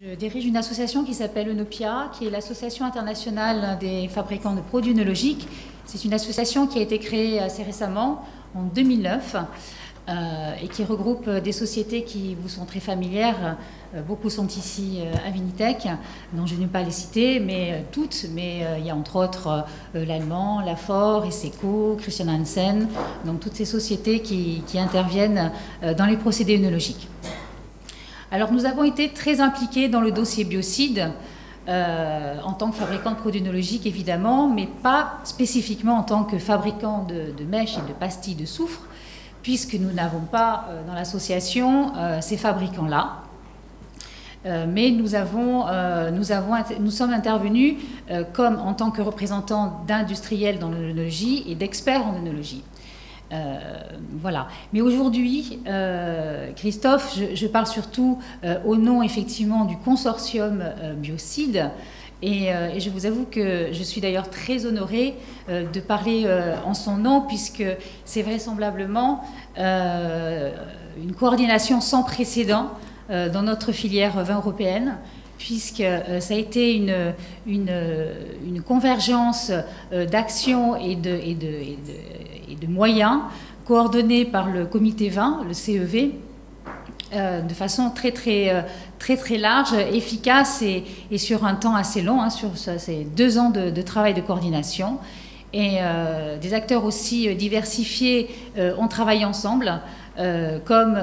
Je dirige une association qui s'appelle Enopia, qui est l'association internationale des fabricants de produits œnologiques. C'est une association qui a été créée assez récemment, en 2009, et qui regroupe des sociétés qui vous sont très familières. Beaucoup sont ici à Vinitec, dont je ne vais pas les citer, mais toutes. Mais il y a entre autres l'Allemand, Lafor, Esseco, Christian Hansen, donc toutes ces sociétés qui interviennent dans les procédés œnologiques. Alors nous avons été très impliqués dans le dossier biocide, en tant que fabricant de produits œnologiques évidemment, mais pas spécifiquement en tant que fabricant de mèches et de pastilles de soufre, puisque nous n'avons pas dans l'association ces fabricants-là. Mais nous sommes intervenus comme en tant que représentants d'industriels dans l'œnologie et d'experts en œnologie. Voilà. Mais aujourd'hui, Christophe, je parle surtout au nom effectivement du consortium biocide, et je vous avoue que je suis d'ailleurs très honorée de parler en son nom, puisque c'est vraisemblablement une coordination sans précédent dans notre filière vin européenne, puisque ça a été une convergence d'actions et de moyens coordonnés par le comité vin, le CEV, de façon très large, efficace et sur un temps assez long, sur ces 2 ans de travail de coordination. Et des acteurs aussi diversifiés ont travaillé ensemble, comme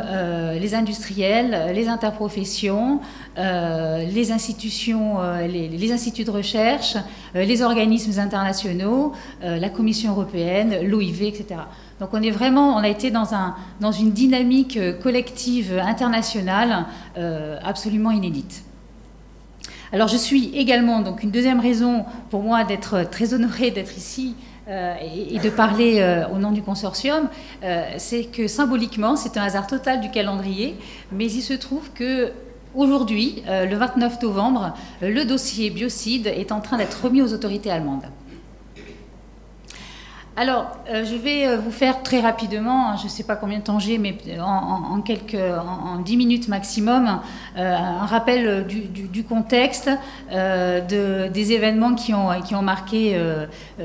les industriels, les interprofessions, les institutions, les instituts de recherche, les organismes internationaux, la Commission européenne, l'OIV, etc. Donc on a été dans une dynamique collective internationale absolument inédite. Alors je suis également, donc une deuxième raison pour moi d'être très honorée d'être ici et de parler au nom du consortium, c'est que symboliquement, c'est un hasard total du calendrier, mais il se trouve que aujourd'hui, le 29 novembre, le dossier biocide est en train d'être remis aux autorités allemandes. Alors, je vais vous faire très rapidement, je ne sais pas combien de temps j'ai, mais en 10 minutes maximum, un rappel du contexte, des événements qui ont marqué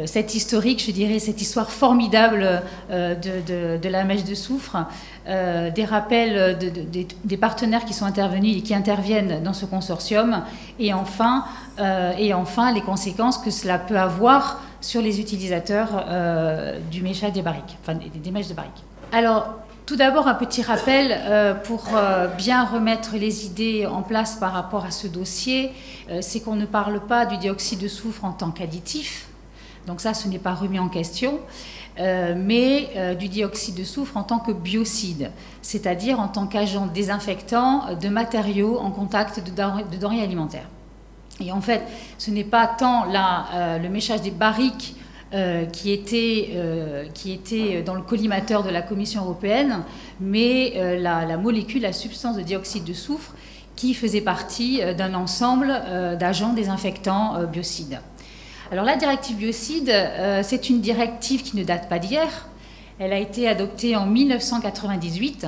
cette historique, je dirais, cette histoire formidable de la mèche de soufre, des rappels des partenaires qui sont intervenus et qui interviennent dans ce consortium, et enfin les conséquences que cela peut avoir sur les utilisateurs du méchage des barriques, enfin des mèches de barriques. Alors, tout d'abord, un petit rappel pour bien remettre les idées en place par rapport à ce dossier, c'est qu'on ne parle pas du dioxyde de soufre en tant qu'additif, donc ça, ce n'est pas remis en question, mais du dioxyde de soufre en tant que biocide, c'est-à-dire en tant qu'agent désinfectant de matériaux en contact de denrées alimentaires. Et en fait, ce n'est pas tant le méchage des barriques qui était dans le collimateur de la Commission européenne, mais la molécule, la substance de dioxyde de soufre qui faisait partie d'un ensemble d'agents désinfectants biocides. Alors la directive biocide, c'est une directive qui ne date pas d'hier. Elle a été adoptée en 1998.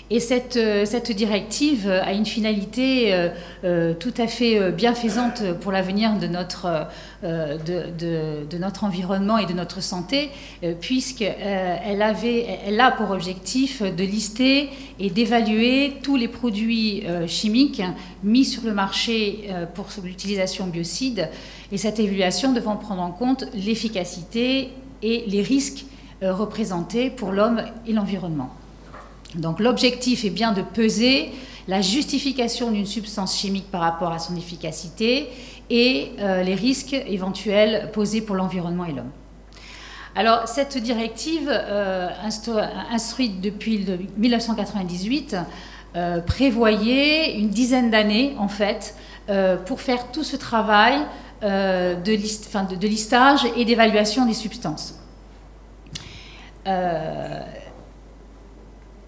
Et cette directive a une finalité tout à fait bienfaisante pour l'avenir de notre environnement et de notre santé, puisqu'elle a pour objectif de lister et d'évaluer tous les produits chimiques mis sur le marché pour l'utilisation biocide, et cette évaluation devant prendre en compte l'efficacité et les risques représentés pour l'homme et l'environnement. Donc l'objectif est bien de peser la justification d'une substance chimique par rapport à son efficacité et les risques éventuels posés pour l'environnement et l'homme. Alors cette directive, instruite depuis 1998, prévoyait une dizaine d'années en fait pour faire tout ce travail de listage et d'évaluation des substances.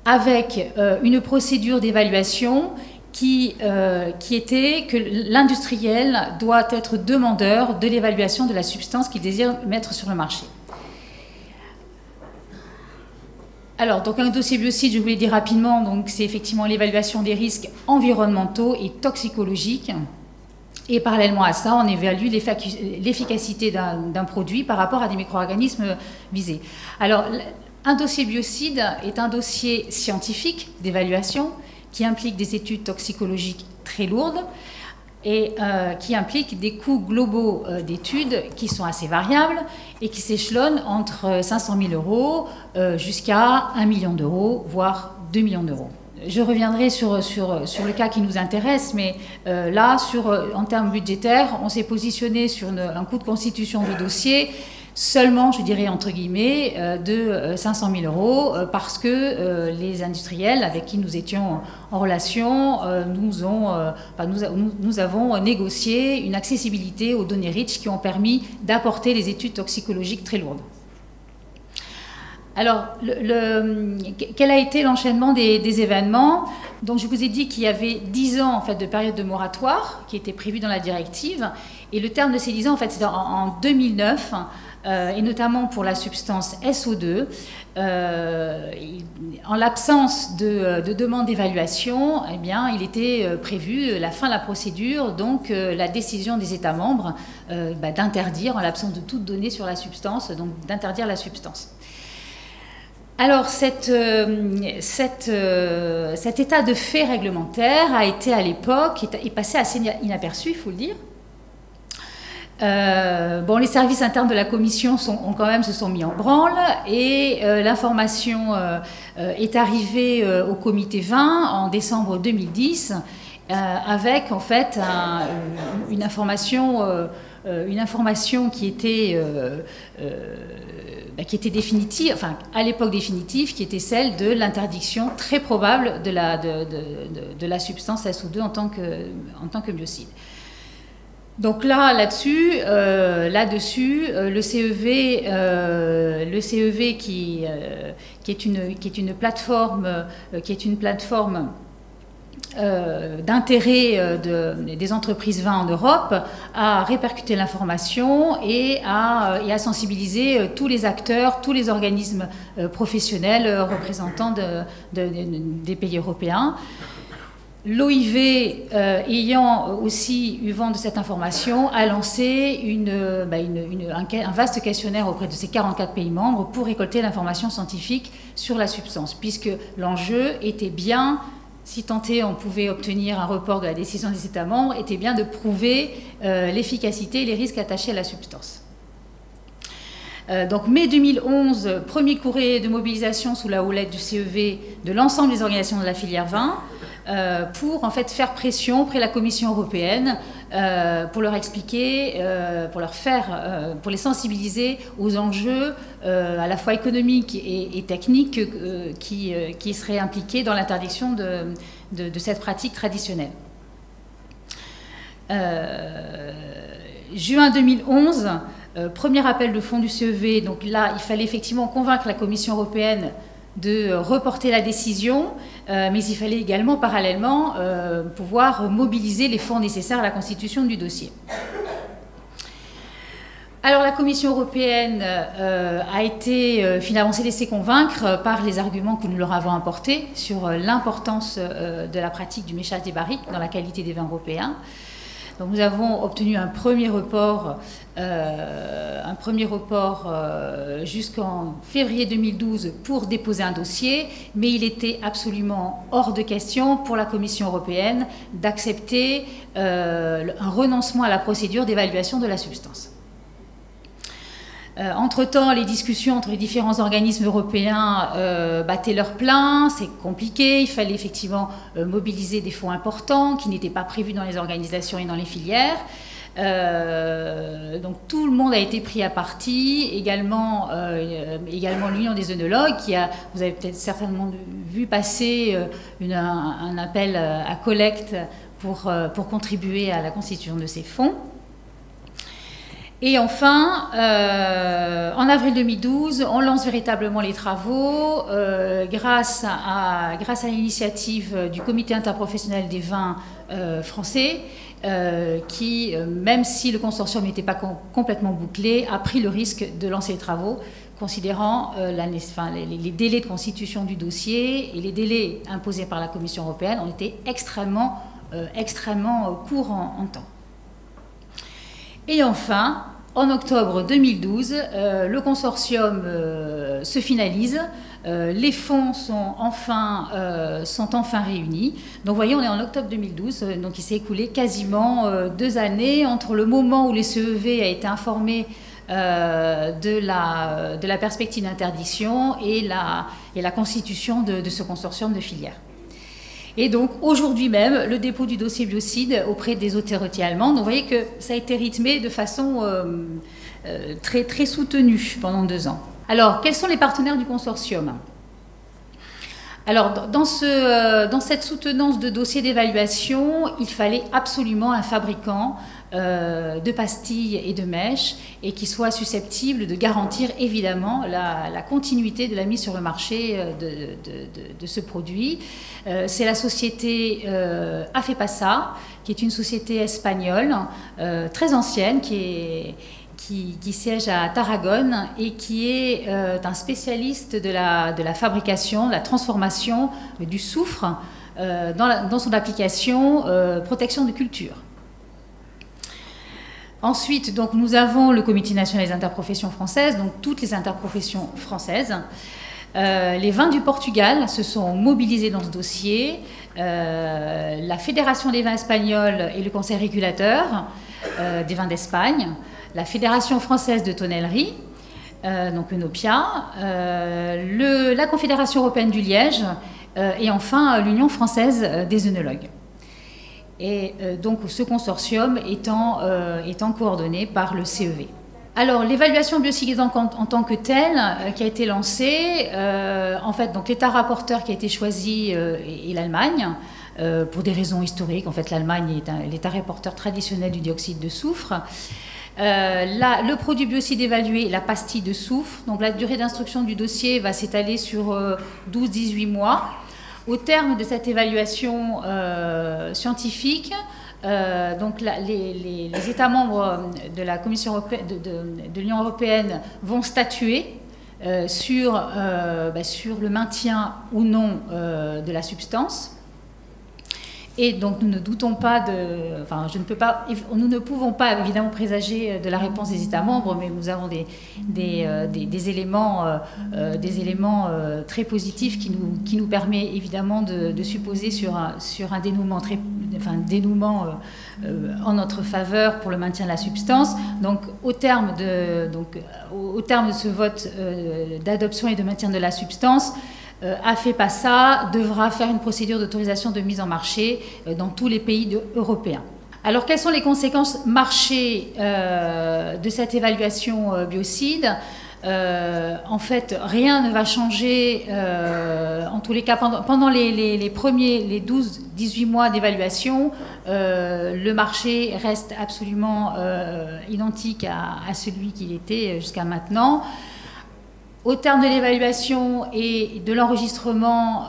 Avec une procédure d'évaluation qui était que l'industriel doit être demandeur de l'évaluation de la substance qu'il désire mettre sur le marché. Alors, donc un dossier biocide, je vous l'ai dit rapidement, donc c'est effectivement l'évaluation des risques environnementaux et toxicologiques. Et parallèlement à ça, on évalue l'efficacité d'un produit par rapport à des micro-organismes visés. Alors, un dossier biocide est un dossier scientifique d'évaluation qui implique des études toxicologiques très lourdes et qui implique des coûts globaux d'études qui sont assez variables et qui s'échelonnent entre 500 000 euros jusqu'à 1 million d'euros, voire 2 millions d'euros. Je reviendrai sur le cas qui nous intéresse, mais là, en termes budgétaires, on s'est positionné sur un coût de constitution du dossier seulement, je dirais entre guillemets, de 500 000 euros, parce que les industriels avec qui nous étions en relation nous avons négocié une accessibilité aux données REACH qui ont permis d'apporter les études toxicologiques très lourdes. Alors, quel a été l'enchaînement des événements? Donc, je vous ai dit qu'il y avait 10 ans en fait, de période de moratoire qui était prévue dans la directive. Et le terme de ces 10 ans, en fait, c'est en 2009, et notamment pour la substance SO2. En l'absence de demande d'évaluation, eh bien, il était prévu la fin de la procédure, donc la décision des États membres d'interdire, en l'absence de toute donnée sur la substance, donc d'interdire la substance. Alors, cet état de fait réglementaire a été à l'époque, est passé assez inaperçu, il faut le dire. Les services internes de la Commission se sont mis en branle et l'information est arrivée au comité 20 en décembre 2010 avec en fait une information qui était définitive, enfin à l'époque définitive, qui était celle de l'interdiction très probable de la substance SO2 en tant que biocide. Donc là-dessus, le CEV qui est une plateforme d'intérêt des entreprises vin en Europe, a répercuté l'information et a sensibilisé tous les acteurs, tous les organismes professionnels représentants des pays européens. L'OIV, ayant aussi eu vent de cette information, a lancé un vaste questionnaire auprès de ses 44 pays membres pour récolter l'information scientifique sur la substance, puisque l'enjeu était bien, si tant est on pouvait obtenir un report de la décision des États membres, était bien de prouver l'efficacité et les risques attachés à la substance. Donc mai 2011, premier courrier de mobilisation sous la houlette du CEV de l'ensemble des organisations de la filière vin, pour en fait faire pression auprès de la Commission européenne pour leur expliquer, pour les sensibiliser aux enjeux à la fois économiques et techniques qui seraient impliqués dans l'interdiction de cette pratique traditionnelle. Juin 2011, premier appel de fonds du CEV, donc là il fallait effectivement convaincre la Commission européenne de reporter la décision, mais il fallait également parallèlement pouvoir mobiliser les fonds nécessaires à la constitution du dossier. Alors la Commission européenne a été finalement s'est laissée convaincre par les arguments que nous leur avons apportés sur l'importance de la pratique du méchage des barriques dans la qualité des vins européens. Donc nous avons obtenu un premier report jusqu'en février 2012 pour déposer un dossier, mais il était absolument hors de question pour la Commission européenne d'accepter un renoncement à la procédure d'évaluation de la substance. Entre-temps, les discussions entre les différents organismes européens battaient leur plein, c'est compliqué, il fallait effectivement mobiliser des fonds importants qui n'étaient pas prévus dans les organisations et dans les filières. Donc tout le monde a été pris à partie, également l'Union des œnologues, vous avez peut-être certainement vu passer un appel à collecte pour contribuer à la constitution de ces fonds. Et enfin, en avril 2012, on lance véritablement les travaux grâce à l'initiative du Comité interprofessionnel des vins français qui, même si le consortium n'était pas complètement bouclé, a pris le risque de lancer les travaux considérant les délais de constitution du dossier et les délais imposés par la Commission européenne ont été extrêmement courts en temps. Et enfin, en octobre 2012, le consortium se finalise, les fonds sont enfin réunis. Donc vous voyez, on est en octobre 2012, donc il s'est écoulé quasiment 2 années entre le moment où les CEV a été informé de la perspective d'interdiction et la constitution de ce consortium de filières. Et donc, aujourd'hui même, le dépôt du dossier biocide auprès des autorités allemandes. Donc, vous voyez que ça a été rythmé de façon très, très soutenue pendant 2 ans. Alors, quels sont les partenaires du consortium? Alors, dans cette soutenance de dossier d'évaluation, il fallait absolument un fabricant de pastilles et de mèches et qui soit susceptible de garantir évidemment la continuité de la mise sur le marché de ce produit. C'est la société Afepasa, qui est une société espagnole très ancienne, qui siège à Tarragone et qui est un spécialiste de la fabrication, de la transformation du soufre dans son application protection de culture. Ensuite, donc, nous avons le Comité national des interprofessions françaises, donc toutes les interprofessions françaises. Les vins du Portugal se sont mobilisés dans ce dossier. La Fédération des vins espagnols et le Conseil régulateur des vins d'Espagne. La Fédération française de tonnellerie, donc Unopia. La Confédération européenne du liège. Et enfin, l'Union française des œnologues. Et donc ce consortium étant coordonné par le CEV. Alors l'évaluation biocide en tant que telle qui a été lancée, en fait donc l'État rapporteur qui a été choisi est l'Allemagne, pour des raisons historiques. En fait l'Allemagne est l'État rapporteur traditionnel du dioxyde de soufre. Le produit biocide évalué, la pastille de soufre, donc la durée d'instruction du dossier va s'étaler sur 12-18 mois. Au terme de cette évaluation scientifique, donc les États membres de la Commission européenne, de l'Union européenne vont statuer sur le maintien ou non de la substance. Et donc nous ne doutons pas nous ne pouvons pas évidemment présager de la réponse des États membres, mais nous avons des éléments très positifs qui nous permet évidemment de supposer sur un dénouement en notre faveur pour le maintien de la substance. Donc au terme de ce vote d'adoption et de maintien de la substance, Afepasa devra faire une procédure d'autorisation de mise en marché dans tous les pays européens. Alors, quelles sont les conséquences marché de cette évaluation biocide? En fait, rien ne va changer, en tous les cas, pendant les 12-18 mois d'évaluation, le marché reste absolument identique à celui qu'il était jusqu'à maintenant. Au terme de l'évaluation et de l'enregistrement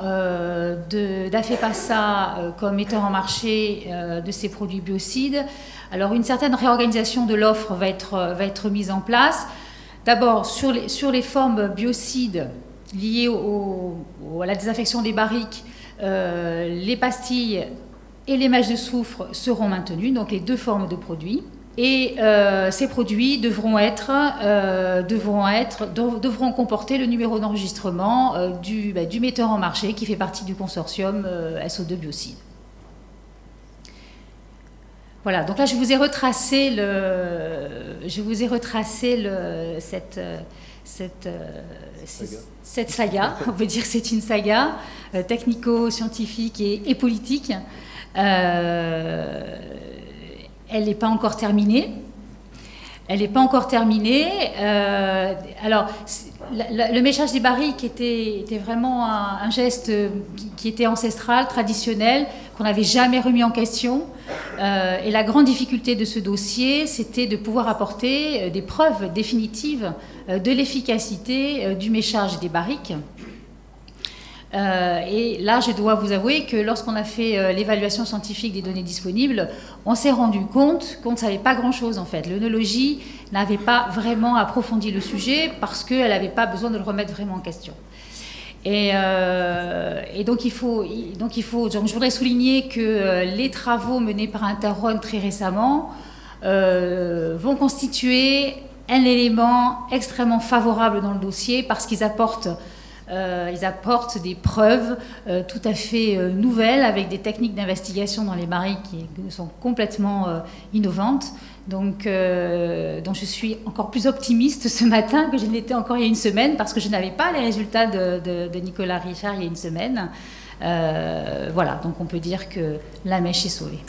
d'Afepasa comme metteur en marché de ces produits biocides, alors une certaine réorganisation de l'offre va être mise en place. D'abord, sur les formes biocides liées à la désinfection des barriques, les pastilles et les mèches de soufre seront maintenues, donc les 2 formes de produits. Et ces produits devront comporter le numéro d'enregistrement du metteur en marché qui fait partie du consortium SO2 Biocide. Voilà, donc là je vous ai retracé cette saga. On peut dire que c'est une saga technico-scientifique et politique. Elle n'est pas encore terminée. Alors, le méchage des barriques était vraiment un geste qui était ancestral, traditionnel, qu'on n'avait jamais remis en question. Et la grande difficulté de ce dossier, c'était de pouvoir apporter des preuves définitives de l'efficacité du méchage des barriques. Et là, je dois vous avouer que lorsqu'on a fait l'évaluation scientifique des données disponibles, on s'est rendu compte qu'on ne savait pas grand-chose en fait. L'œnologie n'avait pas vraiment approfondi le sujet parce qu'elle n'avait pas besoin de le remettre vraiment en question. Et donc, je voudrais souligner que les travaux menés par Interron très récemment vont constituer un élément extrêmement favorable dans le dossier parce qu'ils apportent des preuves tout à fait nouvelles avec des techniques d'investigation dans les marais qui sont complètement innovantes. Donc je suis encore plus optimiste ce matin que je ne l'étais encore il y a une semaine parce que je n'avais pas les résultats de Nicolas Richard il y a une semaine. Voilà, donc on peut dire que la mèche est sauvée.